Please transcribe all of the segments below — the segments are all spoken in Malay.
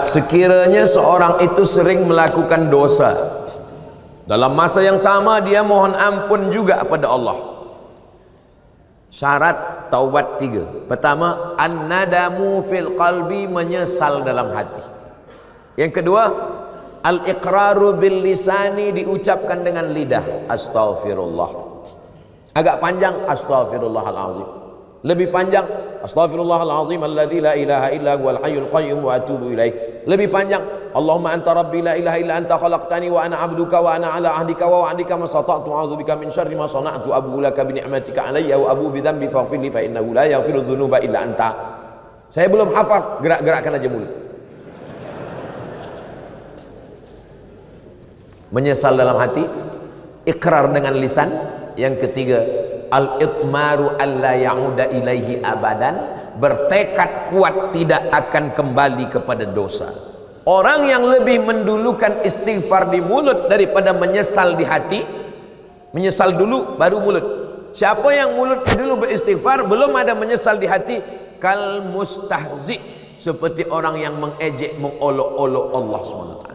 Sekiranya seorang itu sering melakukan dosa, dalam masa yang sama dia mohon ampun juga kepada Allah. Syarat taubat 3. Pertama, an-nadamu fil qalbi, menyesal dalam hati. Yang kedua, al-iqraru bil lisani, diucapkan dengan lidah, astaghfirullah. Agak panjang, astaghfirullahalazim. Lebih panjang, astaghfirullahalazim alladzi la ilaha illa huwal hayyul qayyum wa atubu ilaih. Lebih panjang, Allahumma anta rabbi la ilaha illa anta khalaqtani wa ana 'abduka wa ana 'ala ahdika wa wa'dika ma stata'tu a'udzubika min syarri ma sana'tu abu laka bi ni'matika 'alayya wa abu bi dhanbi faghfir li fa innahu la yaghfiru dzunuba illa anta. Saya belum hafaz, gerak-gerakkan aja mulut. Menyesal dalam hati, ikrar dengan lisan. Yang ketiga, al-itmaru alla ya'uda ilaihi abadan, bertekad kuat tidak akan kembali kepada dosa. Orang yang lebih mendulukan istighfar di mulut daripada menyesal di hati, menyesal dulu baru mulut. Siapa yang mulut dulu beristighfar, belum ada menyesal di hati, kal mustahzi, seperti orang yang mengejek, mengolok-olok Allah SWT.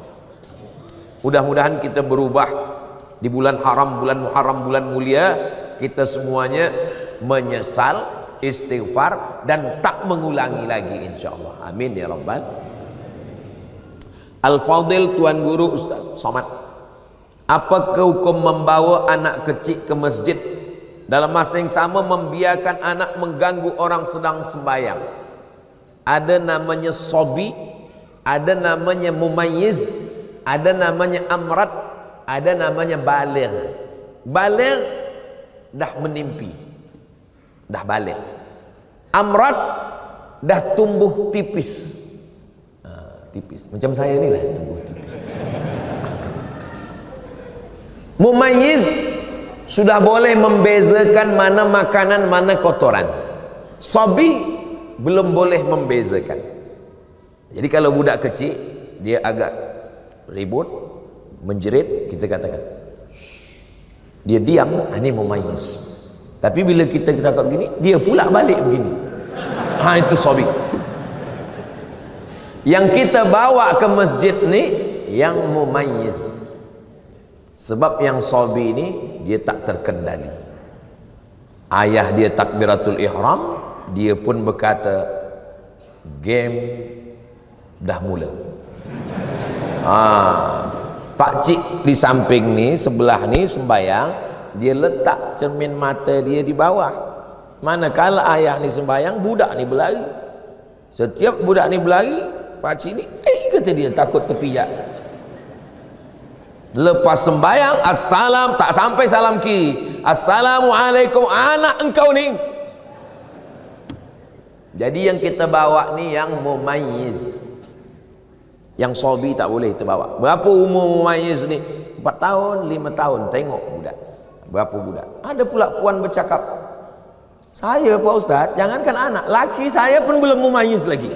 Mudah-mudahan kita berubah di bulan haram, bulan Muharram, bulan mulia. Kita semuanya menyesal, istighfar, dan tak mengulangi lagi insyaallah. Amin ya rabbal. Al-Fadil, Tuan Guru Ustaz Somad, apakah hukum membawa anak kecil ke masjid dalam masa yang sama membiarkan anak mengganggu orang sedang sembahyang? Ada namanya sobi, ada namanya mumayyiz, ada namanya amrat, ada namanya baligh. Baligh dah menimpi, dah balik. Amrat dah tumbuh tipis, tipis macam saya ni lah, tumbuh tipis. Mumayyiz sudah boleh membezakan mana makanan, mana kotoran. Sabi belum boleh membezakan. Jadi kalau budak kecil dia agak ribut, menjerit, kita katakan dia diam, ini mumayyiz. Tapi bila kita cakap begini, dia pula balik begini, itu sabi. Yang kita bawa ke masjid ni yang mumayyiz. Sebab yang sabi ni dia tak terkendali. Ayah dia takbiratul ihram, dia pun berkata game dah mula. Pak cik di samping ni, sebelah ni sembayang, dia letak cermin mata dia di bawah. Manakala ayah ni sembayang, budak ni berlari. Setiap budak ni berlari, pak cik ni kata dia takut terpijak. Lepas sembayang, assalam, tak sampai salam kiri, assalamualaikum, anak engkau ni. Jadi yang kita bawa ni yang mumayyiz. Yang sobi tak boleh kita bawa. Berapa umur mumayyiz ni? 4 tahun, 5 tahun. Tengok budak, berapa budak. Ada pula puan bercakap, saya Pak Ustaz, jangankan anak, laki saya pun belum mumayyiz lagi.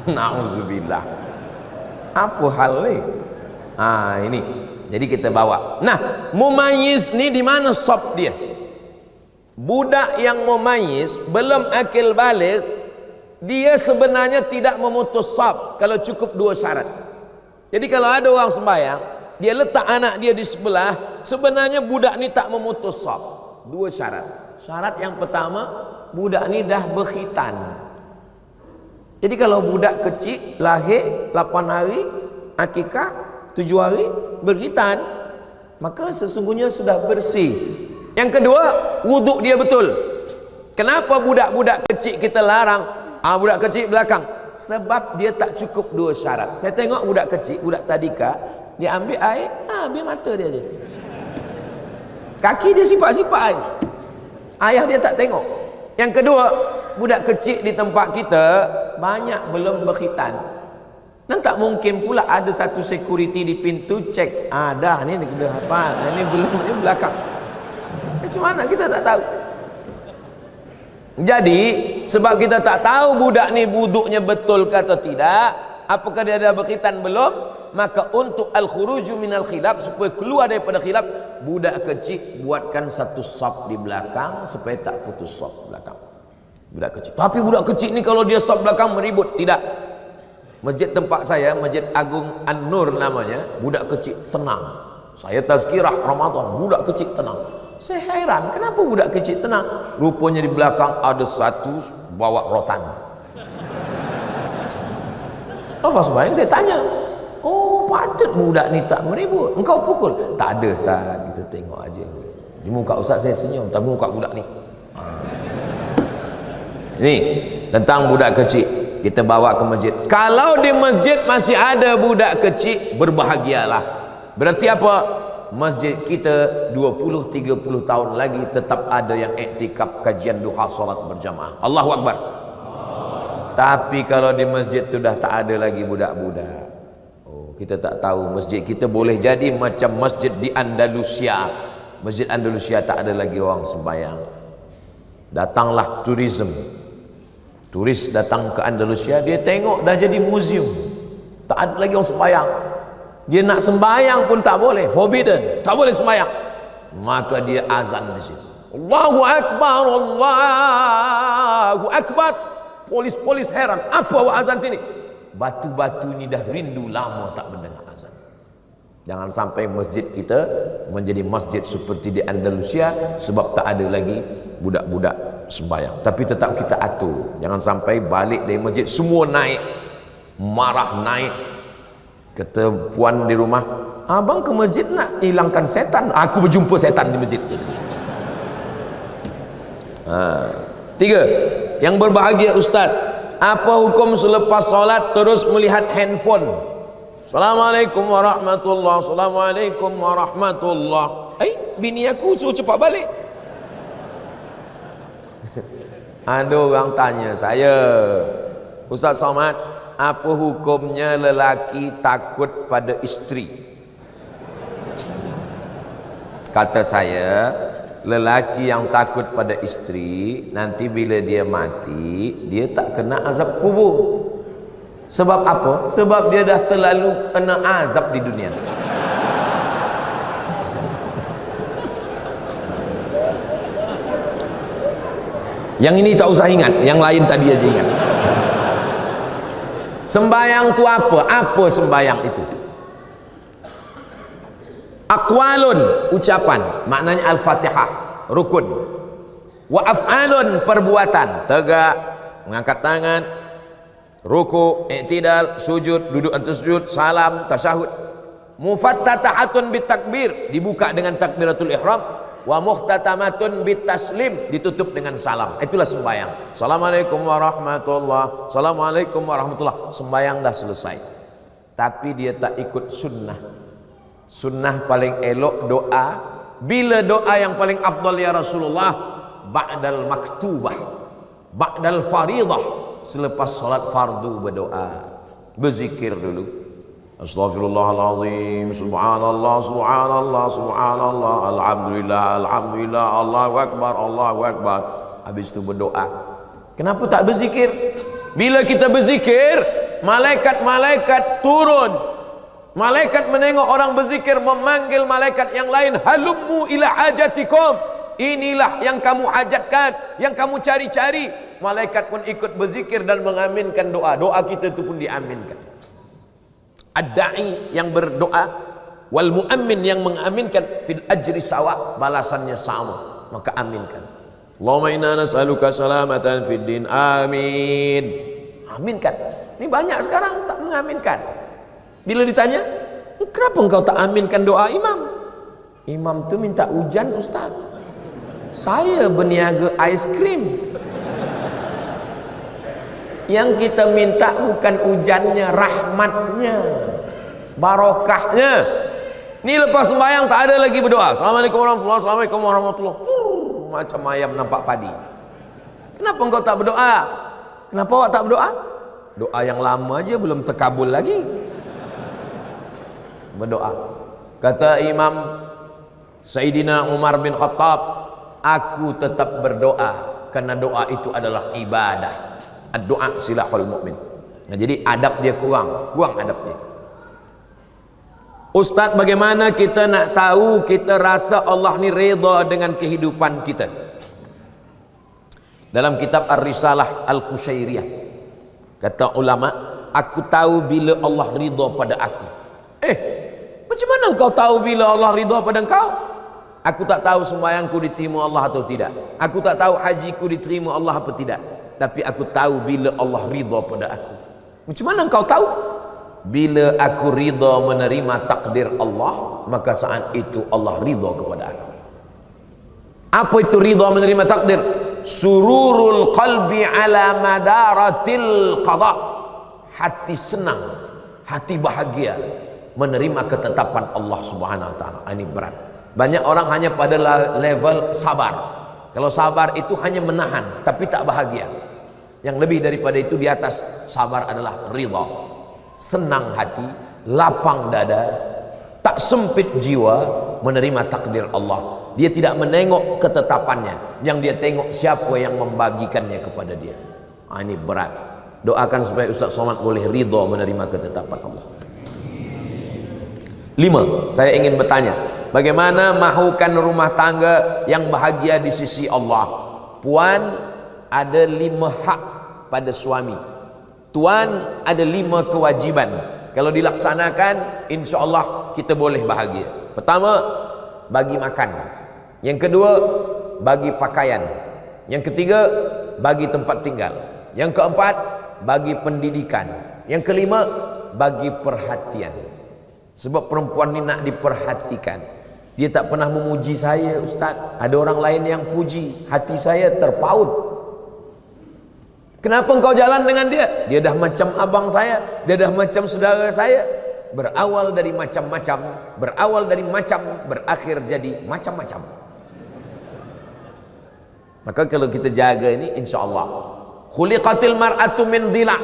Na'udzubillah. Apa hal ni? Ini. Jadi kita bawa. Nah, mumayyiz ni di mana sop dia? Budak yang mumayyiz belum akil balik, dia sebenarnya tidak memutus saf kalau cukup 2 syarat. Jadi kalau ada orang sembahyang, dia letak anak dia di sebelah, sebenarnya budak ni tak memutus saf. 2 syarat. Syarat yang pertama, budak ni dah berkhitan. Jadi kalau budak kecil lahir 8 hari, akikah 7 hari, berkhitan, maka sesungguhnya sudah bersih. Yang kedua, wuduk dia betul. Kenapa budak-budak kecil kita larang? Budak kecil belakang, sebab dia tak cukup 2 syarat. Saya tengok budak kecil, budak tadika, dia ambil air, ambil mata dia je, kaki dia sipak-sipak air, ayah dia tak tengok. Yang kedua, budak kecil di tempat kita banyak belum berkhitan, dan tak mungkin pula ada satu security di pintu cek, dah ni dia hafal, ini belum, ni belakang. Macam mana kita tak tahu? Jadi sebab kita tak tahu budak ni wuduknya betul ke atau tidak, apakah dia ada berkhitan belum, maka untuk al-khuruju minal khilaf, supaya keluar daripada khilaf, budak kecil buatkan satu saf di belakang supaya tak putus saf belakang. Budak kecil. Tapi budak kecil ni kalau dia saf belakang meribut, tidak. Masjid tempat saya, Masjid Agung An-Nur namanya, budak kecil tenang. Saya tazkirah Ramadan, budak kecil tenang. Saya heran, kenapa budak kecil tenang? Rupanya di belakang ada satu bawa rotan. Apa sembahyang? Saya tanya. Oh, patut budak ni tak meribut. Engkau pukul? Tak ada Ustaz, kita tengok aja. Di muka Ustaz saya senyum, tapi muka budak ni. Ini tentang budak kecil. Kita bawa ke masjid. Kalau di masjid masih ada budak kecil, berbahagialah. Berarti apa? Masjid kita 20-30 tahun lagi tetap ada yang iktikaf kajian duha salat berjamaah. Allahu Akbar. Tapi kalau di masjid tu dah tak ada lagi budak-budak. Oh, kita tak tahu masjid kita boleh jadi macam masjid di Andalusia. Masjid Andalusia tak ada lagi orang sembahyang. Datanglah tourism. Turis datang ke Andalusia, dia tengok dah jadi museum. Tak ada lagi orang sembahyang. Dia nak sembahyang pun tak boleh, forbidden, tak boleh sembahyang. Maka dia azan di situ. Allahu Akbar, Allahu Akbar. Polis-polis heran, apa awak azan sini? Batu-batu ni dah rindu lama tak mendengar azan. Jangan sampai masjid kita menjadi masjid seperti di Andalusia, sebab tak ada lagi budak-budak sembahyang. Tapi tetap kita atur, jangan sampai balik dari masjid semua naik, marah naik. Kata puan di rumah, abang ke masjid nak hilangkan setan, aku berjumpa setan di masjid. Tiga, yang berbahagia Ustaz, apa hukum selepas solat terus melihat handphone? Assalamualaikum warahmatullahi, Assalamualaikum warahmatullahi. Bini aku suruh cepat balik. Ada orang tanya saya, Ustaz Somad, apa hukumnya lelaki takut pada isteri? Kata saya, lelaki yang takut pada isteri, nanti bila dia mati, dia tak kena azab kubur. Sebab apa? Sebab dia dah terlalu kena azab di dunia. Yang ini tak usah ingat, yang lain tadi aja ingat. Sembayang tu apa? Apa sembayang itu? Aqwalun, ucapan, maknanya Al-Fatihah, rukun. Wa af'alun, perbuatan, tegak, mengangkat tangan, ruku, i'tidal, sujud, duduk antara sujud, salam, tasyahud. Mufattatahatun bitakbir, dibuka dengan takbiratul ihram. Wa muhtatamatun bitaslim, ditutup dengan salam. Itulah sembahyang. Assalamualaikum warahmatullahi, Assalamualaikum warahmatullahi. Sembahyang dah selesai. Tapi dia tak ikut sunnah. Sunnah paling elok doa. Bila doa yang paling afdal ya Rasulullah? Ba'dal maktubah, ba'dal faridah, selepas solat fardu berdoa, berzikir dulu. Astaghfirullahaladzim, subhanallah, subhanallah, subhanallah, alhamdulillah, alhamdulillah, Allahu Akbar, Allahu Akbar. Habis itu berdoa. Kenapa tak berzikir? Bila kita berzikir, malaikat-malaikat turun. Malaikat menengok orang berzikir, memanggil malaikat yang lain, halummu ila hajatikum. Inilah yang kamu hajatkan, yang kamu cari-cari. Malaikat pun ikut berzikir dan mengaminkan doa. Doa kita itu pun diaminkan. Ad-da'i yang berdoa, wal mu'ammin yang mengaminkan, fil ajri sawa, balasannya sama, maka aminkan. Allahumma inna nas'aluka salamatan fid din, amin. Aminkan. Ini banyak sekarang tak mengaminkan. Bila ditanya, kenapa engkau tak aminkan doa imam? Imam tu minta hujan Ustaz, saya berniaga ais krim. Yang kita minta bukan hujannya, rahmatnya, barokahnya. Ini lepas sembahyang tak ada lagi berdoa. Assalamualaikum warahmatullahi, Assalamualaikum warahmatullahi. Macam ayam nampak padi. Kenapa engkau tak berdoa? Kenapa awak tak berdoa? Doa yang lama aja belum terkabul lagi. Berdoa. Kata Imam Sayyidina Umar bin Khattab, aku tetap berdoa karena doa itu adalah ibadah. Doa silahul mu'min. Nah, jadi adab dia kurang adab dia. Ustaz, bagaimana kita nak tahu kita rasa Allah ni redha dengan kehidupan kita? Dalam kitab Ar-Risalah Al-Qushairiyah kata ulama, aku tahu bila Allah ridha pada aku. Macam mana engkau tahu bila Allah ridha pada engkau? Aku tak tahu sembahyangku diterima Allah atau tidak. Aku tak tahu hajiku diterima Allah atau tidak. Tapi aku tahu bila Allah ridha pada aku. Macam mana engkau tahu? Bila aku ridha menerima takdir Allah, maka saat itu Allah ridha kepada aku. Apa itu ridha menerima takdir? Sururul qalbi ala madaratil qada. Hati senang, hati bahagia menerima ketetapan Allah Subhanahu wa taala. Ini berat. Banyak orang hanya pada level sabar. Kalau sabar itu hanya menahan tapi tak bahagia. Yang lebih daripada itu di atas sabar adalah ridha. Senang hati, lapang dada, tak sempit jiwa menerima takdir Allah. Dia tidak menengok ketetapannya, yang dia tengok siapa yang membagikannya kepada dia. Ini berat. Doakan supaya Ustaz Somad boleh ridha menerima ketetapan Allah. 5. Saya ingin bertanya, bagaimana mahukan rumah tangga yang bahagia di sisi Allah? Puan, ada 5 hak pada suami. Tuan, ada 5 kewajiban. Kalau dilaksanakan, insya Allah kita boleh bahagia. Pertama, bagi makan. Yang kedua, bagi pakaian. Yang ketiga, bagi tempat tinggal. Yang keempat, bagi pendidikan. Yang kelima, bagi perhatian. Sebab perempuan ni nak diperhatikan. Dia tak pernah memuji saya, Ustaz. Ada orang lain yang puji, hati saya terpaut. Kenapa engkau jalan dengan dia? Dia dah macam abang saya, dia dah macam saudara saya. Berawal dari macam-macam, berawal dari macam, berakhir jadi macam-macam. Maka kalau kita jaga ini, insya Allah. Khuliqatil mar'atu min dhila'.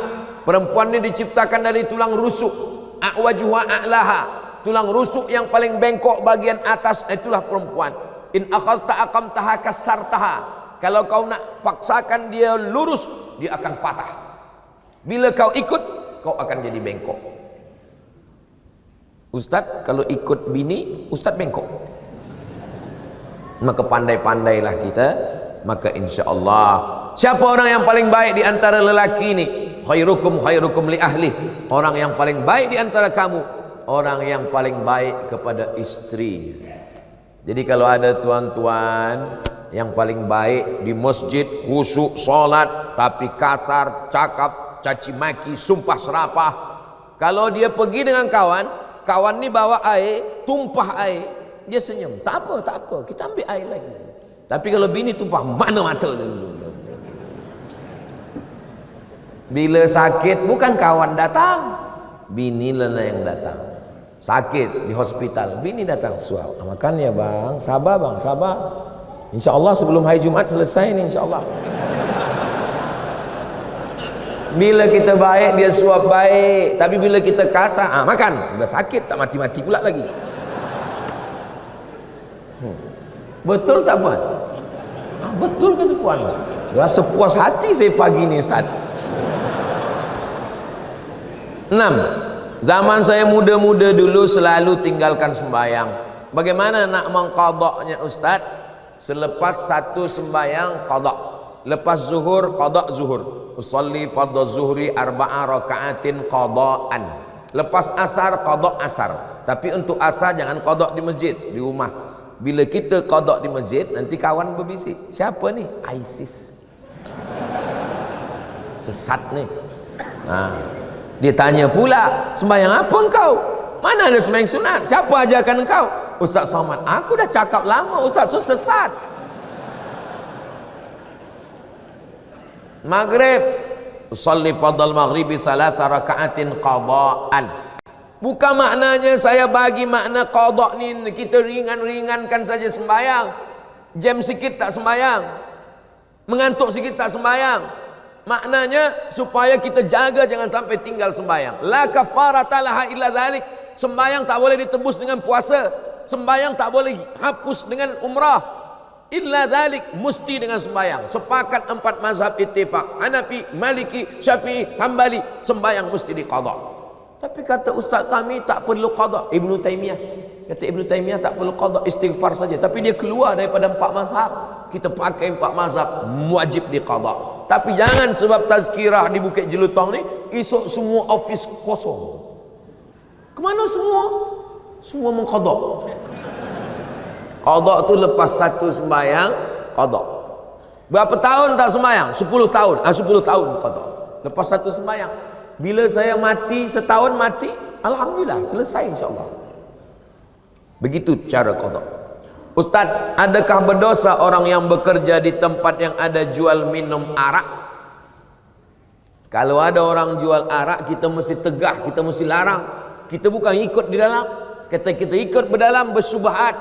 Perempuan ini diciptakan dari tulang rusuk. A'wajuha a'laha. Tulang rusuk yang paling bengkok bagian atas, itulah perempuan. In akhadta aqamtaha kasartaha. Kalau kau nak paksakan dia lurus, dia akan patah. Bila kau ikut, kau akan jadi bengkok. Ustaz, kalau ikut bini, Ustaz bengkok. Maka pandai-pandailah kita. Maka insya Allah, siapa orang yang paling baik di antara lelaki ini? Khairukum khairukum li ahli. Orang yang paling baik di antara kamu, orang yang paling baik kepada istrinya. Jadi kalau ada tuan-tuan yang paling baik di masjid, khusyuk solat, tapi kasar, cakap, caci maki, sumpah serapah. Kalau dia pergi dengan kawan, kawan ni bawa air, tumpah air, dia senyum. Tak apa, tak apa, kita ambil air lagi. Tapi kalau bini tumpah, mana mata dulu. Bila sakit, bukan kawan datang, bini lah yang datang. Sakit di hospital, bini datang, suap. Makan ya bang, sabar bang, sabar. Insya Allah sebelum hari Jumat selesai ni, insya Allah. Bila kita baik, dia suap baik. Tapi bila kita kasar, makan. Udah sakit, tak mati-mati pula lagi. Betul tak puan? Betul kata puan. Rasa puas hati saya pagi ni, Ustaz. 6. Zaman saya muda-muda dulu selalu tinggalkan sembahyang. Bagaimana nak mengqadaknya, Ustaz? Selepas satu sembahyang qadak. Lepas zuhur qadak zuhur. Usalli fardhu zuhri 4 rakaatin qadaan. Lepas asar qadak asar. Tapi untuk asar jangan qadak di masjid, di rumah. Bila kita qadak di masjid, nanti kawan berbisik, siapa ni? ISIS. Sesat ni. Dia tanya pula, sembahyang apa engkau? Mana ada sembahyang sunat? Siapa ajarkan engkau? Ustaz Somad. Aku dah cakap lama, Ustaz tu sesat. Maghrib, usalli fardal maghribi 3 rakaatin qadaan. Bukan maknanya saya bagi makna qada ni kita ringan-ringankan saja sembahyang. Jam sikit tak sembahyang, mengantuk sikit tak sembahyang. Maknanya supaya kita jaga jangan sampai tinggal sembahyang. La kafarata laha illa dzalik. Sembahyang tak boleh ditebus dengan puasa. Sembahyang tak boleh hapus dengan umrah. Illa dzalik, mesti dengan sembahyang. Sepakat 4 mazhab ittifaq. Hanafi, Maliki, Syafi'i, Hambali, sembahyang mesti diqada. Tapi kata ustaz kami tak perlu qada. Ibnu Taimiyah kata, Ibnu Taimiyah tak perlu qada, istighfar saja. Tapi dia keluar daripada 4 mazhab. Kita pakai 4 mazhab, wajib diqada. Tapi jangan sebab tazkirah di Bukit Jelutong ni, esok semua office kosong. Kemana semua? Semua mengqadha. Qadha tu lepas satu sembahyang, qadha. Berapa tahun tak sembahyang? 10 tahun. 10 tahun qadha. Lepas satu sembahyang. Bila saya mati, setahun mati, alhamdulillah, selesai insya-Allah. Begitu cara qadha. Ustaz, adakah berdosa orang yang bekerja di tempat yang ada jual minum arak? Kalau ada orang jual arak, kita mesti tegah, kita mesti larang. Kita bukan ikut di dalam. Kata kita ikut berdalam bersyubhat,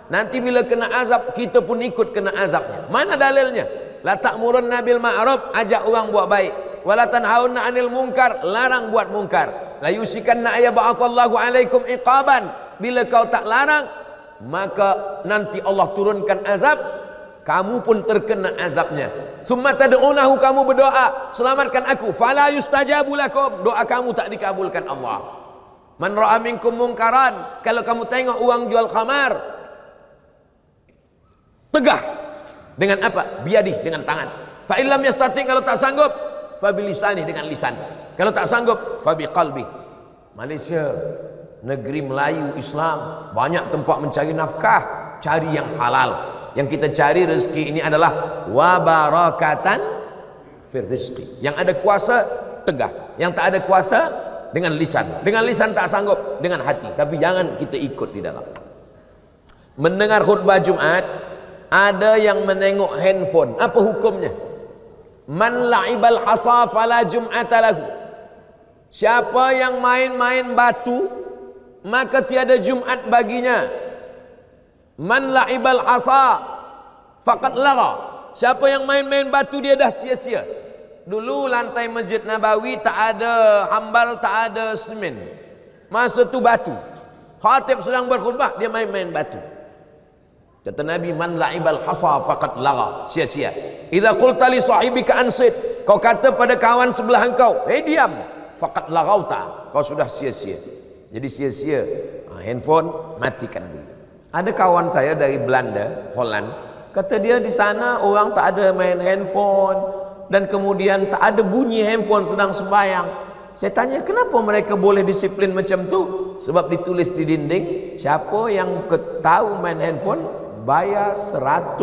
nanti bila kena azab, kita pun ikut kena azabnya. Mana dalilnya? La ta'murunna bil ma'ruf, ajak orang buat baik. Wala tanhauna 'anil munkar, larang buat munkar. La yusikanna ayyab'atsallahu 'alaikum iqaban. Bila kau tak larang, maka nanti Allah turunkan azab, kamu pun terkena azabnya. Summa tad'unahu, kamu berdoa, selamatkan aku, fala yustajabu lakum, doa kamu tak dikabulkan Allah. Man ra'a minkum munkaran, kalau kamu tengok orang jual khamar, tegah dengan apa? Biadih, dengan tangan. Fa illam yastati, kalau tak sanggup, fa bilisani, dengan lisan. Kalau tak sanggup, fa biqalbi. Malaysia negeri Melayu Islam, banyak tempat mencari nafkah, cari yang halal. Yang kita cari rezeki ini adalah wabarakatan fir rizqi. Yang ada kuasa tegah, yang tak ada kuasa dengan lisan. Dengan lisan tak sanggup, dengan hati. Tapi jangan kita ikut di dalam. Mendengar khutbah Jumat, ada yang menengok handphone. Apa hukumnya? Man la'ibal hasa fala jum'ata lahu. Siapa yang main-main batu, maka tiada Jumat baginya. Man la'ibal hasa faqad lagha. Siapa yang main-main batu, dia dah sia-sia. Dulu lantai Masjid Nabawi tak ada hambal, tak ada semen. Masa tu batu. Khatib sedang berkhutbah, dia main-main batu. Kata Nabi, man la'ibal hasa faqad lagha, sia-sia. Idza qulta li sahibika ansit, kau kata pada kawan sebelah engkau, diam, faqad laghauta, kau sudah sia-sia. Jadi sia-sia. Handphone matikan dulu. Ada kawan saya dari Belanda, Holland, kata dia di sana orang tak ada main handphone, dan kemudian tak ada bunyi handphone sedang sembahyang. Saya tanya, kenapa mereka boleh disiplin macam tu? Sebab ditulis di dinding, siapa yang tahu main handphone bayar 100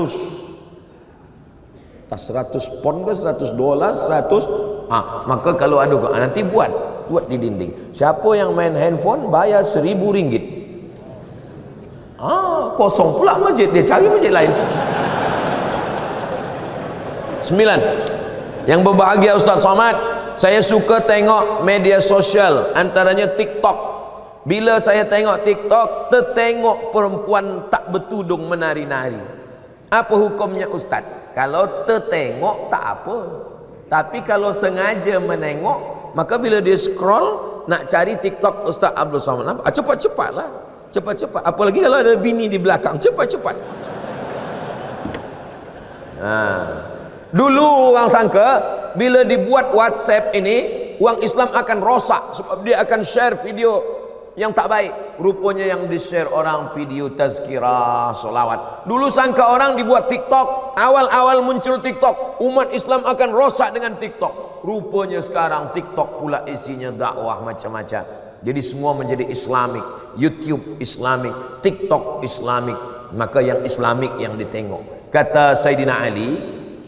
pon ke, $100, 100. Maka kalau ada, nanti buat di dinding, siapa yang main handphone bayar RM1.000. Kosong pula masjid, dia cari masjid lain. 9. Yang berbahagia Ustaz Somad, saya suka tengok media sosial, antaranya TikTok. Bila saya tengok TikTok, tertengok perempuan tak bertudung menari-nari. Apa hukumnya Ustaz? Kalau tertengok tak apa, tapi kalau sengaja menengok, maka bila dia scroll nak cari TikTok Ustaz Abdul Somad, cepat-cepatlah, cepat-cepat. Apalagi kalau ada bini di belakang, cepat-cepat. Dulu orang sangka bila dibuat WhatsApp ini, orang Islam akan rosak sebab dia akan share video yang tak baik. Rupanya yang di-share orang video tazkirah, solawat. Dulu sangka orang dibuat TikTok, awal-awal muncul TikTok, umat Islam akan rosak dengan TikTok. Rupanya sekarang TikTok pula isinya dakwah macam-macam. Jadi semua menjadi Islamik. YouTube Islamik, TikTok Islamik. Maka yang Islamik yang ditengok. Kata Sayyidina Ali,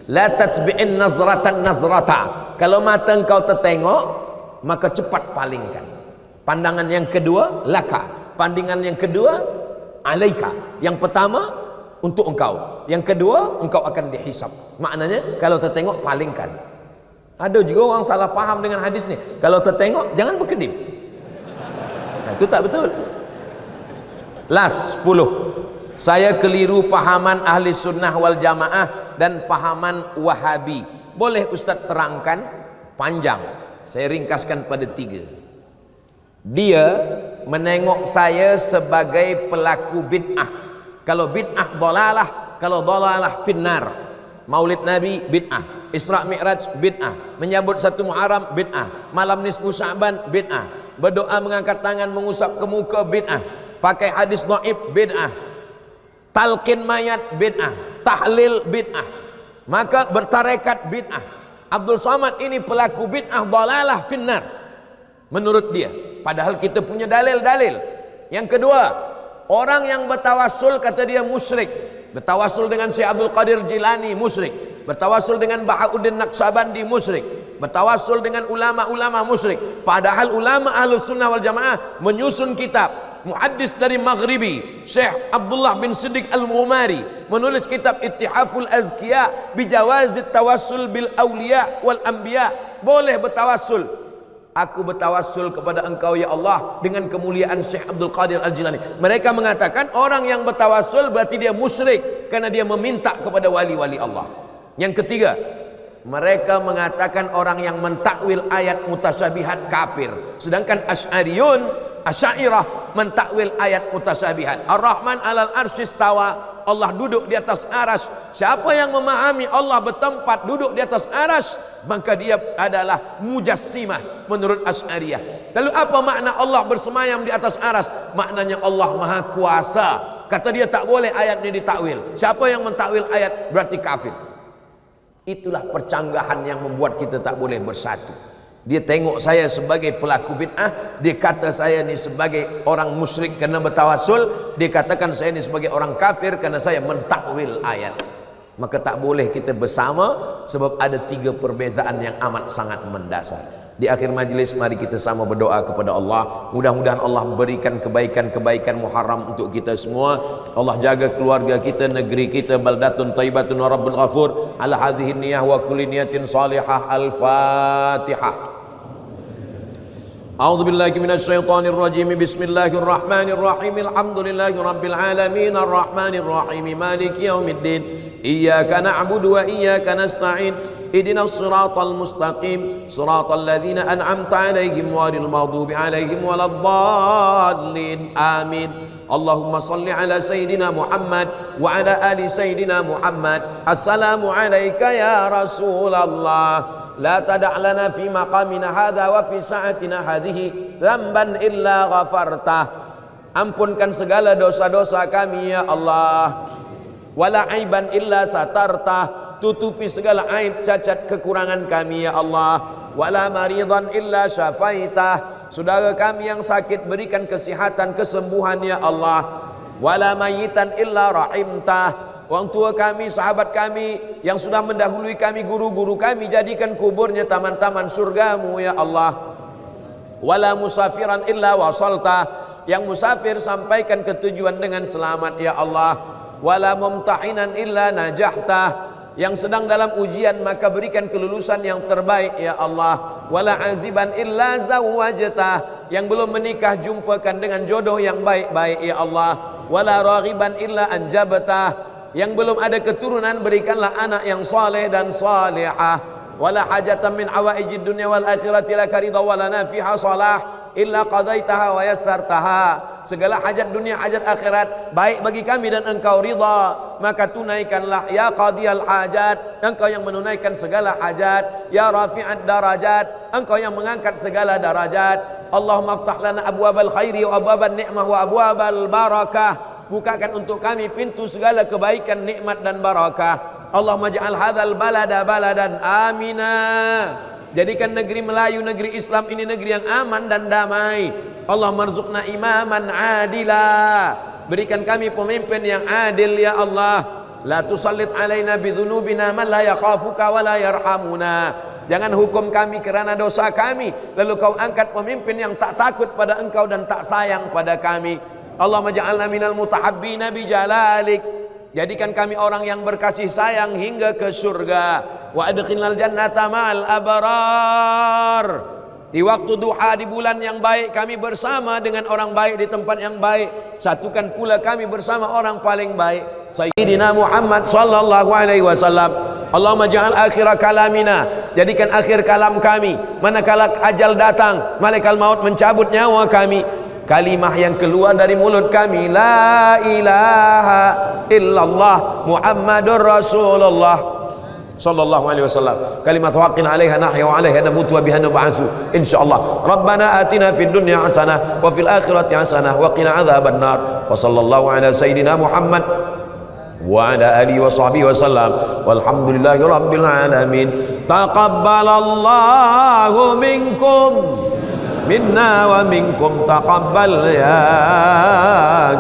la tatbi'in nazratan nazrata. Kalau mata engkau tertengok, maka cepat palingkan. Pandangan yang kedua, laka. Pandangan yang kedua, alaika. Yang pertama, untuk engkau. Yang kedua, engkau akan dihisab. Maknanya, kalau tertengok, palingkan. Ada juga orang salah faham dengan hadis ni. Kalau tertengok, jangan berkedip. Itu tak betul. Last 10. Saya keliru pahaman ahli sunnah wal jamaah dan pahaman wahabi. Boleh Ustaz terangkan? Panjang. Saya ringkaskan pada 3. Dia menengok saya sebagai pelaku bid'ah. Kalau bid'ah dalalah, kalau dalalah finnar. Maulid Nabi bid'ah, Isra Mi'raj bid'ah, menyambut 1 Muharram bid'ah, malam nisfu Sya'ban bid'ah, berdoa mengangkat tangan mengusap ke muka bid'ah, pakai hadis dhaif bid'ah, talqin mayat bid'ah, tahlil bid'ah, maka bertarekat bid'ah. Abdul Somad ini pelaku bid'ah dhalalah finnar menurut dia, padahal kita punya dalil-dalil. Yang kedua, orang yang bertawassul kata dia musyrik. Bertawassul dengan Syekh Abdul Qadir Jilani musyrik, bertawassul dengan Bahauddin Naqsabandi musyrik, bertawassul dengan ulama-ulama musyrik. Padahal ulama Ahlus Sunnah wal Jamaah menyusun kitab. Muhaddis dari Maghribi Syekh Abdullah bin Siddiq Al-Ghumari menulis kitab Ittihaful Azkiya bijawazit tawassul bil awliya wal anbiya. Boleh bertawassul. Aku bertawassul kepada engkau ya Allah dengan kemuliaan Syekh Abdul Qadir Al-Jilani. Mereka mengatakan orang yang bertawassul berarti dia musyrik karena dia meminta kepada wali-wali Allah. Yang ketiga, mereka mengatakan orang yang mentakwil ayat mutasyabihat kafir. Sedangkan Asy'ariyah mentakwil ayat mutasyabihat. Ar-Rahman 'alal arsy istawa. Allah duduk di atas aras. Siapa yang memahami Allah bertempat duduk di atas aras, maka dia adalah mujassimah menurut Asy'ariyah. Lalu apa makna Allah bersemayam di atas aras? Maknanya Allah Maha Kuasa. Kata dia tak boleh ayat ini ditakwil. Siapa yang mentakwil ayat berarti kafir. Itulah percanggahan yang membuat kita tak boleh bersatu. Dia tengok saya sebagai pelaku bid'ah, dia kata saya ni sebagai orang musyrik kerana bertawassul, dia katakan saya ni sebagai orang kafir kerana saya mentakwil ayat. Maka tak boleh kita bersama sebab ada 3 perbezaan yang amat sangat mendasar. Di akhir majlis mari kita sama berdoa kepada Allah. Mudah-mudahan Allah berikan kebaikan-kebaikan muharram untuk kita semua. Allah jaga keluarga kita, negeri kita, baldatun thayyibatun wa rabbun ghafur. Ala hadhihi niyyah wa kulli niyatin salihah. Al-Fatihah. A'udzu billahi minasy syaithanir rajim. Bismillahirrahmanirrahim. Alhamdulillahi rabbil alamin arrahmanir rahim maliki yaumiddin. Iyyaka na'budu wa iyyaka nasta'in. Ihdinas siratal mustaqim siratal ladzina an'amta 'alaihim ghairil maghdubi 'alaihim waladdallin. Amin. Allahumma salli ala sayyidina Muhammad wa ala ali sayyidina Muhammad. Assalamu alayka ya Rasulullah. La tada' lana fi maqamina hadha wa fi sa'atina hadhihi dhanban illa ghafartah. Ampunkan segala dosa-dosa kami ya Allah. Wala aiban illa satartah. Tutupi segala aib cacat kekurangan kami ya Allah. Wala maridan illa syafaitah. Saudara kami yang sakit berikan kesihatan, kesembuhan ya Allah. Wala mayitan illa rahimtah. Orang tua kami, sahabat kami yang sudah mendahului kami, guru-guru kami, jadikan kuburnya taman-taman surgamu ya Allah. Wala musafiran illa wasaltah. Yang musafir sampaikan ke tujuan dengan selamat ya Allah. Wala mumtahinan illa najahtah. Yang sedang dalam ujian maka berikan kelulusan yang terbaik ya Allah. Wala aziban illa zawwajtah. Yang belum menikah jumpakan dengan jodoh yang baik-baik ya Allah. Wala raghiban illa anjabtah. Yang belum ada keturunan berikanlah anak yang saleh dan salihah. Wala hajatan min hawaijid dunya wal akhirati laka ridha walana fiha salah illa qadaitaha wa yassartaha. Segala hajat dunia, hajat akhirat baik bagi kami dan engkau ridha, maka tunaikanlah ya qadiyal hajat. Engkau yang menunaikan segala hajat. Ya rafi'ad darajat, engkau yang mengangkat segala darajat. Allahumma aftah lana abwabal khairi wa abwaban ni'mah wa abwabal barakah. Bukakan untuk kami pintu segala kebaikan, nikmat dan barakah. Allahumma ja'al hadzal balada baladan amina. Jadikan negeri Melayu, negeri Islam ini negeri yang aman dan damai. Allah marzuqna imaman adila. Berikan kami pemimpin yang adil ya Allah. La tusallit alaina bidzunubina man la yakhafuka wa la yarhamuna. Jangan hukum kami kerana dosa kami, lalu kau angkat pemimpin yang tak takut pada engkau dan tak sayang pada kami. Allahumma ja'alna minal mutahabbina bijalalik. Jadikan kami orang yang berkasih sayang hingga ke surga. Wa adkhilnal jannata ma'al abrar. Di waktu duha di bulan yang baik kami bersama dengan orang baik di tempat yang baik. Satukan pula kami bersama orang paling baik, Sayyidina Muhammad sallallahu alaihi wasallam. Allahumma ja'al akhira kalamina. Jadikan akhir kalam kami manakala ajal datang, malaikat maut mencabut nyawa kami, kalimah yang keluar dari mulut kami, la ilaha illallah Muhammadur Rasulullah sallallahu alaihi wasallam. Kalimat haqqin 'alaiha nahya wa 'alaiha namutu wa biha nub'atsu insyaallah. Rabbana atina fid dunya hasanah wa fil akhirati hasanah wa qina adzabannar. Wa sallallahu ala sayidina Muhammad wa ala alihi wa sahbihi wasallam. Walhamdulillahi rabbil alamin. Taqabbalallahu minkum minna wa minkum taqabbal ya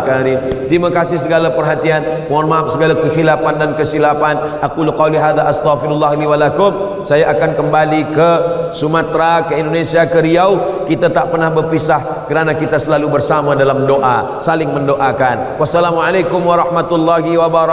karim. Terima kasih segala perhatian, mohon maaf segala kekhilafan dan kesilapan. Aku qauli hadza astaghfirullah li wa lakum. Saya akan kembali ke Sumatera, ke Indonesia, ke Riau. Kita tak pernah berpisah kerana kita selalu bersama dalam doa, saling mendoakan. Wassalamualaikum warahmatullahi wabarakatuh.